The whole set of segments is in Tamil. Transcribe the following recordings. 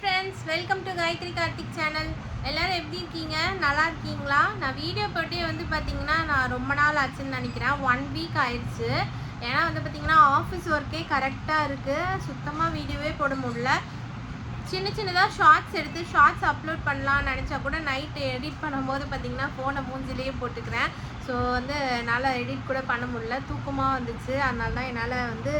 Friends, welcome to Gayathri Karthik channel. எல்லோரும் எப்படி இருக்கீங்க? நல்லா இருக்கீங்களா? நான் வீடியோ போட்டே வந்து பார்த்தீங்கன்னா நான் ரொம்ப நாள் ஆச்சுன்னு நினைக்கிறேன். 1 வீக் ஆயிடுச்சு. ஏன்னா வந்து பார்த்தீங்கன்னா ஆஃபீஸ் ஒர்க்கே கரெக்டாக இருக்குது. சுத்தமாக வீடியோவே போட முடியல. சின்னதாக ஷார்ட்ஸ் எடுத்து ஷார்ட்ஸ் அப்லோட் பண்ணலாம்னு நினச்சா கூட நைட்டு எடிட் பண்ணும்போது பார்த்தீங்கன்னா ஃபோனை மூஞ்சிலேயே போட்டுக்கிறேன். ஸோ வந்து என்னால் எடிட் கூட பண்ண முடியல. தூக்கமாக வந்துச்சு. அதனால தான் என்னால் வந்து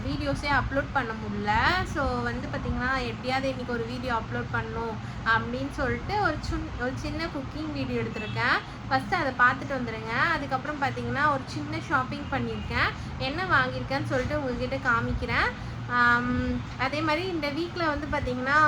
வீடியோஸே அப்லோட் பண்ண முடியல. ஸோ வந்து பார்த்திங்கன்னா எப்படியாவது இன்றைக்கி ஒரு வீடியோ அப்லோட் பண்ணணும் அப்படின்னு சொல்லிட்டு ஒரு சின்ன குக்கிங் வீடியோ எடுத்திருக்கேன். ஃபஸ்ட்டு அதை பார்த்துட்டு வந்துடுங்க. அதுக்கப்புறம் பார்த்திங்கன்னா ஒரு சின்ன ஷாப்பிங் பண்ணியிருக்கேன். என்ன வாங்கியிருக்கேன்னு சொல்லிட்டு உங்கள்கிட்ட காமிக்கிறேன். அதே மாதிரி இந்த வீக்கில் வந்து பார்த்திங்கன்னா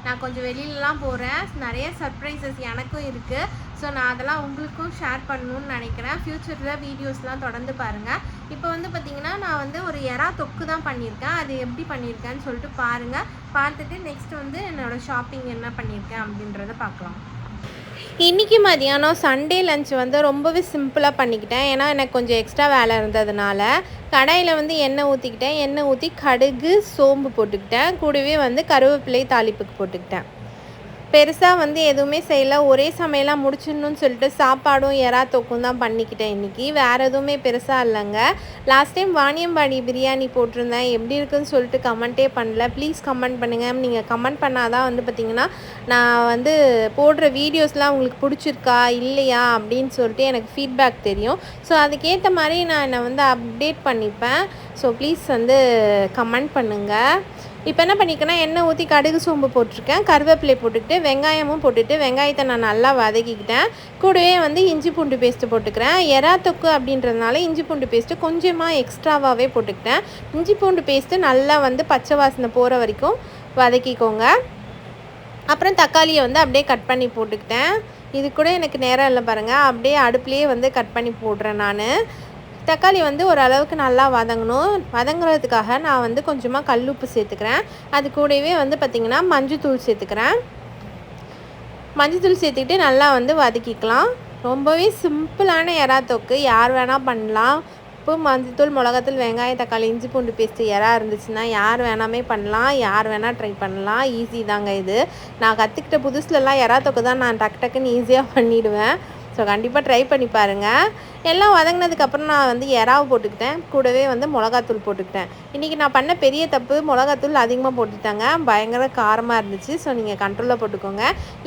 நான் கொஞ்சம் வெளியிலலாம் போகிறேன். நிறைய சர்ப்ரைசஸ் எனக்கும் இருக்குது. ஸோ நான் அதெல்லாம் உங்களுக்கும் ஷேர் பண்ணணுன்னு நினைக்கிறேன். ஃப்யூச்சரில் வீடியோஸ்லாம் தொடர்ந்து பாருங்கள். இப்போ வந்து பார்த்திங்கன்னா நான் வந்து ஒரு எறா தொக்கு தான் பண்ணியிருக்கேன். அது எப்படி பண்ணியிருக்கேன்னு சொல்லிட்டு பாருங்கள். பார்த்துட்டு நெக்ஸ்ட் வந்து என்னோடய ஷாப்பிங் என்ன பண்ணியிருக்கேன் அப்படின்றத பார்க்கலாம். இன்றைக்கி மதியானம் சண்டே லஞ்ச் வந்து ரொம்பவே சிம்பிளாக பண்ணிக்கிட்டேன். ஏன்னா எனக்கு கொஞ்சம் எக்ஸ்ட்ரா வேலை இருந்ததுனால கடாயில் வந்து எண்ணெய் ஊற்றிக்கிட்டேன். எண்ணெய் ஊற்றி கடுகு சோம்பு போட்டுக்கிட்டேன். கூடவே வந்து கருவேப்பிலை தாளிப்புக்கு போட்டுக்கிட்டேன். பெருசாக வந்து எதுவுமே செய்யலை. ஒரே சமையலாக முடிச்சிடணும்னு சொல்லிட்டு சாப்பாடும் எறா தொக்கும் தான் பண்ணிக்கிட்டேன் இன்றைக்கி. வேறு எதுவுமே பெருசாக இல்லைங்க. லாஸ்ட் டைம் வாணியம்பாடி பிரியாணி போட்டிருந்தேன். எப்படி இருக்குதுன்னு சொல்லிட்டு கமெண்ட்டே பண்ணல. ப்ளீஸ் கமெண்ட் பண்ணுங்கள். நீங்கள் கமெண்ட் பண்ணால் தான் வந்து பார்த்திங்கன்னா நான் வந்து போடுற வீடியோஸ்லாம் உங்களுக்கு பிடிச்சிருக்கா இல்லையா அப்படின்னு சொல்லிட்டு எனக்கு ஃபீட்பேக் தெரியும். ஸோ அதுக்கேற்ற மாதிரி நான் என்னை வந்து அப்டேட் பண்ணிப்பேன். ஸோ ப்ளீஸ் வந்து கமெண்ட் பண்ணுங்கள். இப்போ என்ன பண்ணிக்கன்னா எண்ணெய் ஊற்றி கடுகு சோம்பு போட்டிருக்கேன். கருவேப்பிலை போட்டுக்கிட்டு வெங்காயமும் போட்டுட்டு வெங்காயத்தை நான் நல்லா வதக்கிக்கிட்டேன். கூடவே வந்து இஞ்சி பூண்டு பேஸ்ட்டு போட்டுக்கிறேன். எறா தொக்கு அப்படின்றதுனால இஞ்சி பூண்டு பேஸ்ட்டு கொஞ்சமாக எக்ஸ்ட்ராவாகவே போட்டுக்கிட்டேன். இஞ்சி பூண்டு பேஸ்ட்டு நல்லா வந்து பச்சை வாசனை போகிற வரைக்கும் வதக்கிக்கோங்க. அப்புறம் தக்காளியை வந்து அப்படியே கட் பண்ணி போட்டுக்கிட்டேன். இது கூட எனக்கு நேரம் இல்லை பாருங்கள். அப்படியே அடுப்புலேயே வந்து கட் பண்ணி போடுறேன் நான். தக்காளி வந்து ஓரளவுக்கு நல்லா வதங்குறதுக்காக நான் வந்து கொஞ்சமாக கல்லுப்பு சேர்த்துக்கிறேன். அது கூடவே வந்து பார்த்திங்கன்னா மஞ்சத்தூள் சேர்த்துக்கிறேன். மஞ்சத்தூள் சேர்த்துக்கிட்டு நல்லா வந்து வதக்கிக்கலாம். ரொம்பவே சிம்பிளான எறா தொக்கு யார் வேணால் பண்ணலாம். உப்பு மஞ்சத்தூள் மிளகாத்தூள் வெங்காயம் தக்காளி இஞ்சி பூண்டு பேஸ்ட்டு எறா இருந்துச்சுன்னா யார் வேணாமே பண்ணலாம். யார் வேணால் ட்ரை பண்ணலாம். ஈஸி தாங்க இது. நான் கற்றுக்கிட்ட புதுசுலலாம் எறா தொக்கு தான் நான் டக்குன்னு ஈஸியாக பண்ணிவிடுவேன். ஸோ கண்டிப்பாக ட்ரை பண்ணி பாருங்கள். எல்லாம் வதங்கினதுக்கப்புறம் நான் வந்து எறாவை போட்டுக்கிட்டேன். கூடவே வந்து மிளகாத்தூள் போட்டுக்கிட்டேன். இன்றைக்கி நான் பண்ண பெரிய தப்பு மிளகாத்தூள் அதிகமாக போட்டுட்டாங்க. பயங்கர காரமாக இருந்துச்சு. ஸோ நீங்கள் கண்ட்ரோலில் போட்டுக்கோங்க.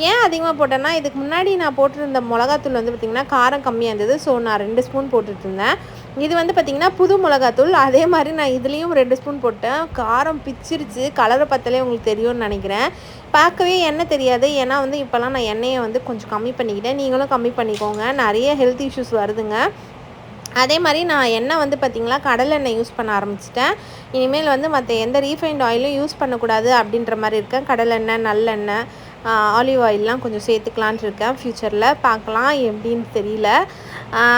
ஏன் அதிகமாக போட்டேன்னா இதுக்கு முன்னாடி நான் போட்டிருந்த மிளகாத்தூள் வந்து பார்த்திங்கன்னா காரம் கம்மியாக இருந்தது. ஸோ நான் 2 ஸ்பூன் போட்டுட்ருந்தேன். இது வந்து பார்த்திங்கன்னா புது மிளகாத்தூள். அதே மாதிரி நான் இதுலேயும் 2 ஸ்பூன் போட்டேன். காரம் பிச்சிருச்சு. கலரை பார்த்தாலே உங்களுக்கு தெரியும்னு நினைக்கிறேன். பார்க்கவே எண்ணெய் தெரியாது. ஏன்னா வந்து இப்போலாம் நான் எண்ணெயை வந்து கொஞ்சம் கம்மி பண்ணிக்கிட்டேன். நீங்களும் கம்மி பண்ணிக்கோங்க. நிறைய ஹெல்த் இஷ்யூஸ் வருதுங்க. அதே மாதிரி நான் எண்ணெய் வந்து பார்த்திங்களா கடலெண்ணெய் யூஸ் பண்ண ஆரம்பிச்சிட்டேன். இனிமேல் வந்து மற்ற எந்த ரீஃபைண்ட் ஆயிலும் யூஸ் பண்ணக்கூடாது அப்படின்ற மாதிரி இருக்கேன். கடலெண்ணெய் நல்லெண்ணெய் ஆலிவ் ஆயிலெலாம் கொஞ்சம் சேர்த்துக்கலான்ட்டு இருக்கேன். ஃப்யூச்சரில் பார்க்கலாம் எப்படின்னு தெரியல.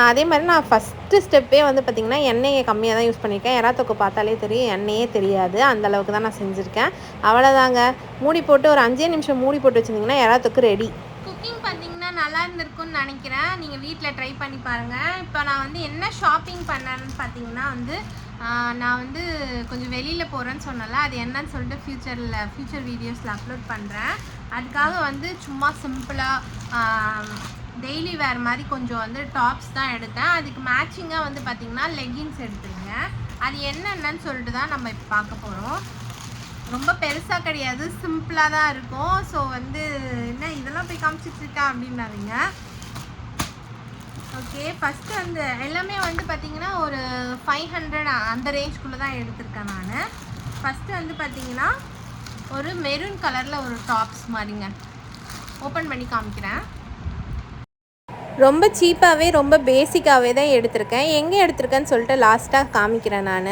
அதே மாதிரி நான் ஃபஸ்ட்டு ஸ்டெப்பே வந்து பார்த்திங்கன்னா எண்ணெயை கம்மியாக தான் யூஸ் பண்ணியிருக்கேன். எறா தொக்கு பார்த்தாலே தெரியும் எண்ணெயே தெரியாது. அந்தளவுக்கு தான் நான் செஞ்சுருக்கேன். அவ்வளோதாங்க. மூடி போட்டு ஒரு 5 நிமிஷம் மூடி போட்டு வச்சுருந்திங்கன்னா எறா தொக்கு ரெடி. குக்கிங் பார்த்திங்கன்னா நல்லா இருந்திருக்குன்னு நினைக்கிறேன். நீங்கள் வீட்டில் ட்ரை பண்ணி பாருங்கள். இப்போ நான் வந்து என்ன ஷாப்பிங் பண்ணேன்னு பார்த்தீங்கன்னா வந்து நான் வந்து கொஞ்சம் வெளியில் போகிறேன்னு சொன்னல. அது என்னன்னு சொல்லிட்டு ஃப்யூச்சர் வீடியோஸில் அப்லோட் பண்ணுறேன். அதுக்காக வந்து சும்மா சிம்பிளாக டெய்லி வேர் மாதிரி கொஞ்சம் வந்து டாப்ஸ் தான் எடுத்தேன். அதுக்கு மேட்சிங்காக வந்து பார்த்திங்கன்னா லெகின்ஸ் எடுத்துருக்கேன். அது என்னென்னு சொல்லிட்டு தான் நம்ம இப்போ பார்க்க போகிறோம். ரொம்ப பெருசாக கிடையாது, சிம்பிளாக தான் இருக்கும். ஸோ வந்து என்ன இதெல்லாம் போய் காமிச்சிட்ருக்கேன் அப்படின்னாருங்க. ஓகே, ஃபஸ்ட்டு வந்து எல்லாமே வந்து பார்த்திங்கன்னா ஒரு 500 அந்த ரேஞ்சுக்குள்ளே தான் எடுத்திருக்கேன் நான். ஃபஸ்ட்டு வந்து பார்த்திங்கன்னா ஒரு மெரூன் கலரில் ஒரு டாப்ஸ் மாதிரிங்க. ஓப்பன் பண்ணி காமிக்கிறேன். ரொம்ப சீப்பாகவே ரொம்ப பேசிக்காகவே தான் எடுத்திருக்கேன். எங்கே எடுத்திருக்கேன்னு சொல்லிட்டு லாஸ்ட்டாக காமிக்கிறேன் நான்.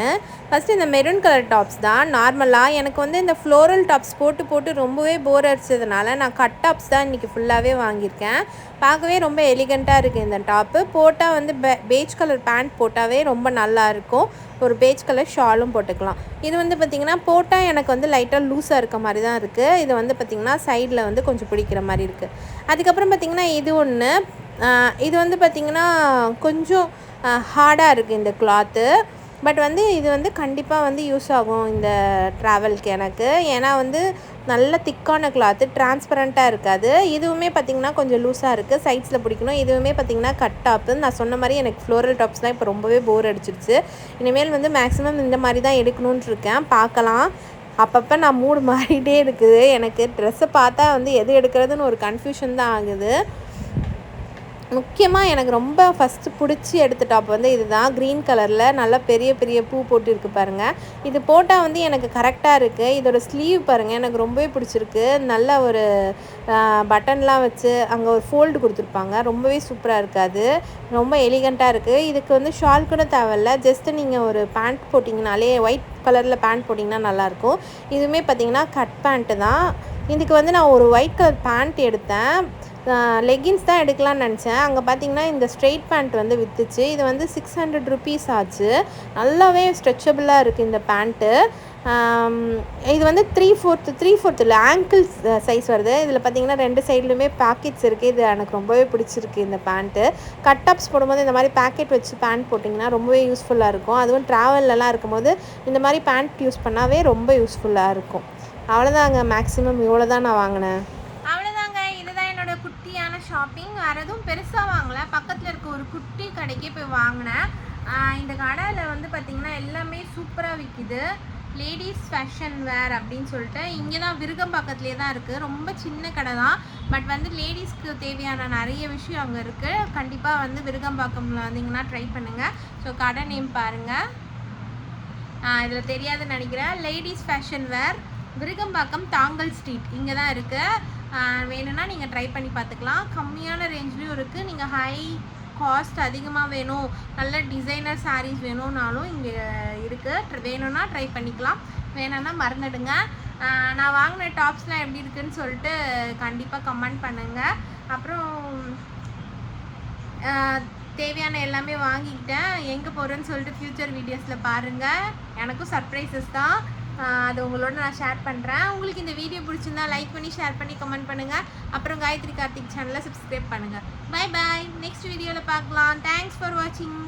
ஃபஸ்ட்டு இந்த மெரூன் கலர் டாப்ஸ் தான். நார்மலாக எனக்கு வந்து இந்த ஃப்ளோரல் டாப்ஸ் போட்டு ரொம்பவே போர் அடிச்சதுனால நான் கட் டாப்ஸ் தான் இன்றைக்கி ஃபுல்லாகவே வாங்கியிருக்கேன். பார்க்கவே ரொம்ப எலிகண்ட்டாக இருக்குது இந்த டாப்பு. போட்டால் வந்து பேஜ் கலர் பேண்ட் போட்டாவே ரொம்ப நல்லாயிருக்கும். ஒரு பேஜ் கலர் ஷாலும் போட்டுக்கலாம். இது வந்து பார்த்திங்கன்னா போட்டால் எனக்கு வந்து லைட்டாக லூஸாக இருக்க மாதிரி தான் இருக்குது. இது வந்து பார்த்திங்கன்னா சைடில் வந்து கொஞ்சம் பிடிக்கிற மாதிரி இருக்குது. அதுக்கப்புறம் பார்த்திங்கன்னா இது ஒன்று. இது வந்து பார்த்திங்கன்னா கொஞ்சம் ஹார்டாக இருக்குது இந்த கிளாத்து. பட் வந்து இது வந்து கண்டிப்பாக வந்து யூஸ் ஆகும் இந்த ட்ராவலுக்கு எனக்கு. ஏன்னா வந்து நல்ல திக்கான கிளாத்து, டிரான்ஸ்பரண்ட்டாக இருக்காது. இதுவுமே பார்த்திங்கன்னா கொஞ்சம் லூஸாக இருக்குது, சைட்ஸில் பிடிக்கணும். இதுவுமே பார்த்திங்கன்னா கட் டாப்பு. நான் சொன்ன மாதிரி எனக்கு ஃப்ளோரல் டாப்ஸ்லாம் இப்போ ரொம்பவே போர் அடிச்சிருச்சு. இனிமேல் வந்து மேக்ஸிமம் இந்த மாதிரி தான் எடுக்கணுன்ட்டு இருக்கேன். பார்க்கலாம். அப்பப்போ நான் மூடு மாறிட்டே இருக்குது. எனக்கு ட்ரெஸ்ஸை பார்த்தா வந்து எது எடுக்கிறதுன்னு ஒரு கன்ஃபியூஷன் தான் ஆகுது. முக்கியமாக எனக்கு ரொம்ப ஃபஸ்ட்டு பிடிச்சி எடுத்த டாப் வந்து இது தான். க்ரீன் கலரில் நல்லா பெரிய பெரிய பூ போட்டுருக்கு பாருங்கள். இது போட்டால் வந்து எனக்கு கரெக்டாக இருக்குது. இதோட ஸ்லீவ் பாருங்கள், எனக்கு ரொம்பவே பிடிச்சிருக்கு. நல்ல ஒரு பட்டன்லாம் வச்சு அங்கே ஒரு ஃபோல்டு கொடுத்துருப்பாங்க. ரொம்பவே சூப்பராக இருக்காது, ரொம்ப எலிகண்ட்டாக இருக்குது. இதுக்கு வந்து ஷால் கூட தேவையில்ல. ஜஸ்ட்டு நீங்கள் ஒரு பேண்ட் போட்டிங்கனாலே, ஒயிட் கலரில் பேண்ட் போட்டிங்கன்னா நல்லாயிருக்கும். இதுவுமே பார்த்திங்கன்னா கட் பேண்ட்டு தான். இதுக்கு வந்து நான் ஒரு ஒயிட் கலர் பேண்ட் எடுத்தேன். லெகின்ஸ் தான் எடுக்கலான்னு நினச்சேன். அங்கே பார்த்தீங்கன்னா இந்த ஸ்ட்ரெயிட் பேண்ட் வந்து விற்றுச்சு. இது வந்து 600 ருபீஸ் ஆச்சு. நல்லாவே ஸ்ட்ரெச்சபிளாக இருக்குது இந்த பேண்ட்டு. இது வந்து 3/4 இல்லை, ஆங்கிள் சைஸ் வருது. இதில் பார்த்தீங்கன்னா 2 சைட்லையுமே பாக்கெட்ஸ் இருக்குது. இது எனக்கு ரொம்பவே பிடிச்சிருக்கு இந்த பேண்ட்டு. கட் டாப்ஸ் போடும்போது இந்த மாதிரி பேக்கெட் வச்சு பேண்ட் போட்டிங்கன்னா ரொம்பவே யூஸ்ஃபுல்லாக இருக்கும். அதுவும் ட்ராவல்லலாம் இருக்கும்போது இந்த மாதிரி பேண்ட் யூஸ் பண்ணாவே ரொம்ப யூஸ்ஃபுல்லாக இருக்கும். அவ்வளோதாங்க, மேக்ஸிமம் இவ்வளோ தான் நான் வாங்கினேன். குட்டியான ஷாப்பிங். வேறு எதுவும் பெருசாக வாங்கலை. பக்கத்தில் இருக்க ஒரு குட்டி கடைக்கே போய் வாங்கினேன். இந்த கடையில் வந்து பார்த்திங்கன்னா எல்லாமே சூப்பராக விற்கிது. லேடிஸ் ஃபேஷன் வேர் அப்படின்னு சொல்லிட்டு இங்கே தான் விருகம்பாக்கத்துலேயே தான் இருக்குது. ரொம்ப சின்ன கடை தான், பட் வந்து லேடிஸ்க்கு தேவையான நிறைய விஷயம் அங்கே இருக்குது. கண்டிப்பாக வந்து விருகம்பாக்கமில் வந்தீங்கன்னா ட்ரை பண்ணுங்கள். ஸோ கடை நேம் பாருங்கள், இதில் தெரியாதுன்னு நினைக்கிறேன். லேடிஸ் ஃபேஷன் வேர், விருகம்பாக்கம், தாங்கல் ஸ்ட்ரீட், இங்கே தான் இருக்குது. வேணும்னா நீங்கள் ட்ரை பண்ணி பார்த்துக்கலாம். கம்மியான ரேஞ்ச்லேயும் இருக்குது. நீங்கள் ஹை காஸ்ட் அதிகமாக வேணும், நல்ல டிசைனர் சாரீஸ் வேணும்னாலும் இங்கே இருக்குது. வேணும்னா ட்ரை பண்ணிக்கலாம், வேணும்னா மறந்துடுங்க. நான் வாங்கின டாப்ஸ்லாம் எப்படி இருக்குதுன்னு சொல்லிட்டு கண்டிப்பாக கமெண்ட் பண்ணுங்கள். அப்புறம் தேவையான எல்லாமே வாங்கிக்கிட்டேன். எங்கே போகிறேன்னு சொல்லிட்டு ஃப்யூச்சர் வீடியோஸில் பாருங்கள். எனக்கும் சர்ப்ரைசஸ் தான், அது உங்களோட நான் ஷேர் பண்ணுறேன். உங்களுக்கு இந்த வீடியோ பிடிச்சிருந்தா லைக் பண்ணி, ஷேர் பண்ணி, கமெண்ட் பண்ணுங்கள். அப்புறம் காயத்ரி கார்த்திக் சேனலை சப்ஸ்கிரைப் பண்ணுங்கள். பை பாய், நெக்ஸ்ட் வீடியோவில் பார்க்கலாம். தேங்க்ஸ் ஃபார் வாட்சிங்.